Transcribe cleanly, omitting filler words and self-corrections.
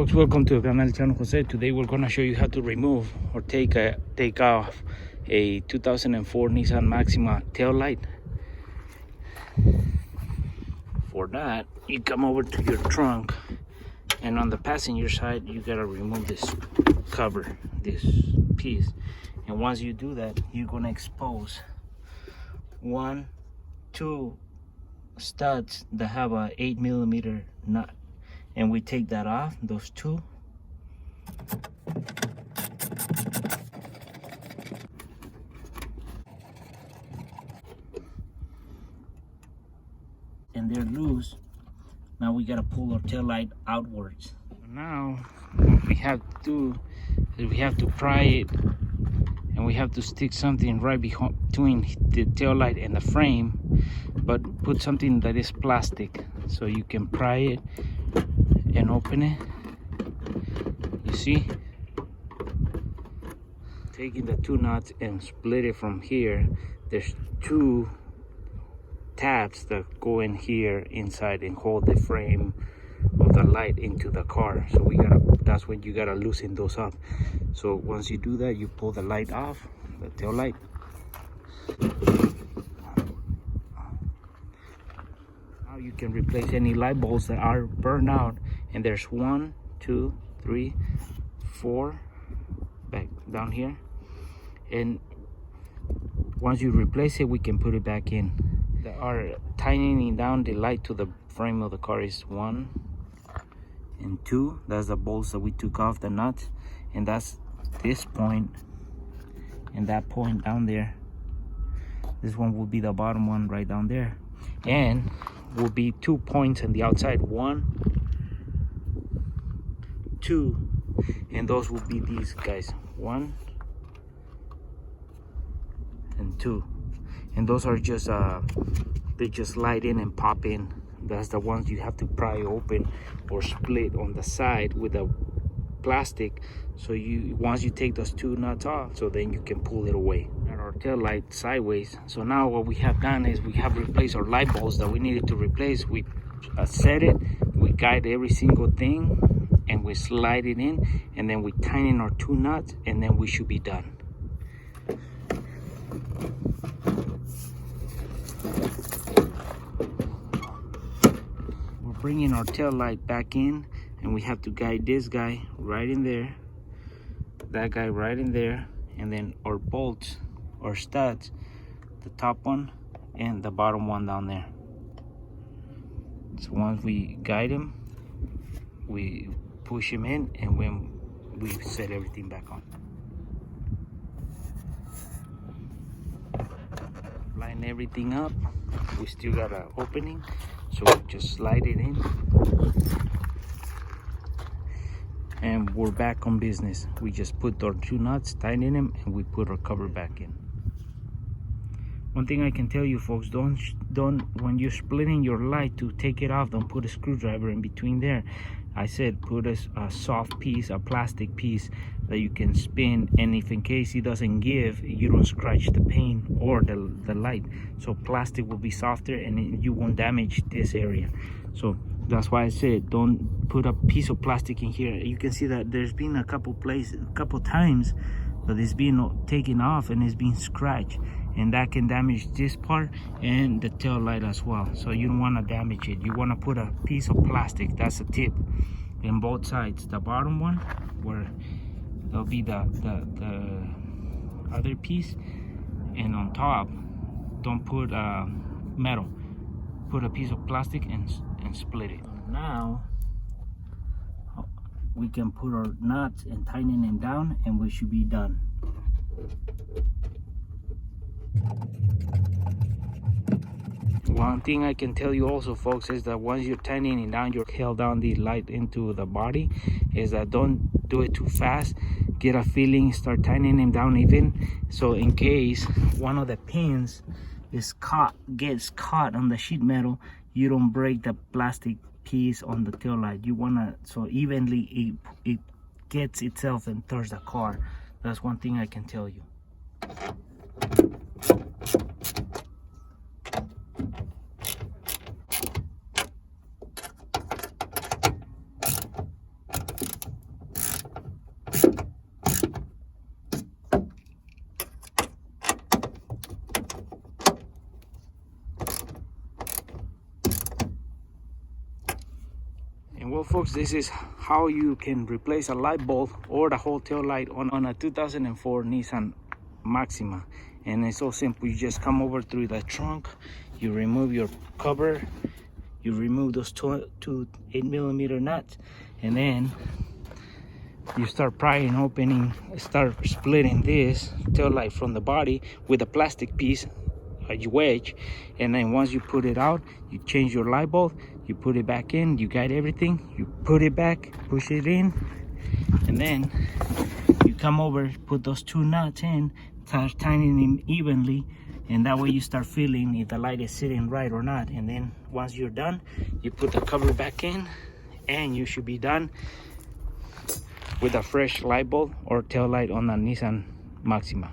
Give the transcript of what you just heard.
Folks, welcome to Canal Channel Jose. Today we're going to show you how to remove or take off a 2004 Nissan Maxima taillight. For that, you come over to your trunk, and on the passenger side you gotta remove this cover, this piece. And once you do that, you're gonna expose two studs that have a 8mm nut. And we take that off, those two. And they're loose. Now we gotta pull our tail light outwards. Now what we have to do is we have to pry it, and we have to stick something right between the tail light and the frame, but put something that is plastic so you can pry it and open it. You see, taking the two nuts and split it from here. There's two tabs that go in here inside and hold the frame of the light into the car. So that's when you gotta loosen those up. So once you do that, you pull the light off, the tail light. Now you can replace any light bulbs that are burned out. And there's 1, 2, 3, 4 back down here. And once you replace it, we can put it back in. Our tightening down the light to the frame of the car is 1 and 2. That's the bolts that we took off, the nuts. And that's this point and that point down there. This one will be the bottom one right down there. And will be 2 points on the outside, 1, 2, and those will be these guys, 1 and 2. And those are just they just slide in and pop in. That's the ones you have to pry open or split on the side with a plastic. So once you take those two nuts off, so then you can pull it away. And our tail light sideways. So now what we have done is we have replaced our light bulbs that we needed to replace. We set it, we guide every single thing, and we slide it in, and then we tighten our two nuts, and then we should be done. We're bringing our tail light back in, and we have to guide this guy right in there, that guy right in there, and then our bolts or studs, the top one and the bottom one down there. So once we guide him, we push him in, and when we set everything back on. Line everything up. We still got an opening, so we just slide it in, and we're back on business. We just put our two nuts, tighten them, and we put our cover back in. One thing I can tell you, folks, don't when you're splitting your light to take it off, don't put a screwdriver in between there. I said put a soft piece, a plastic piece that you can spin, and if in case it doesn't give, you don't scratch the paint or the light. So plastic will be softer, and you won't damage this area. So that's why I said don't put a piece of plastic in here. You can see that there's been a couple times that it's been taken off and it's been scratched, and that can damage this part and the tail light as well. So you don't want to damage it. You want to put a piece of plastic, that's a tip, in both sides. The bottom one, where there'll be the other piece, and on top, don't put metal, put a piece of plastic and split it. Now we can put our nuts and tighten them down, and we should be done. One thing I can tell you also, folks, is that once you're tightening it down, you're held down the light into the body, is that don't do it too fast. Get a feeling, start tightening them down even, so in case one of the pins gets caught on the sheet metal, you don't break the plastic piece on the tail light. You wanna, so evenly it gets itself and towards the car. That's one thing I can tell you. Well folks, this is how you can replace a light bulb or the whole tail light on a 2004 Nissan Maxima. And it's so simple. You just come over through the trunk, you remove your cover, you remove those two 8mm nuts, and then you start prying, opening, start splitting this tail light from the body with a plastic piece, a wedge. And then once you put it out, you change your light bulb, you put it back in, you guide everything, you put it back, push it in, and then you come over, put those two nuts in, start tightening them evenly, and that way you start feeling if the light is sitting right or not. And then once you're done, you put the cover back in, and you should be done with a fresh light bulb or tail light on a Nissan Maxima.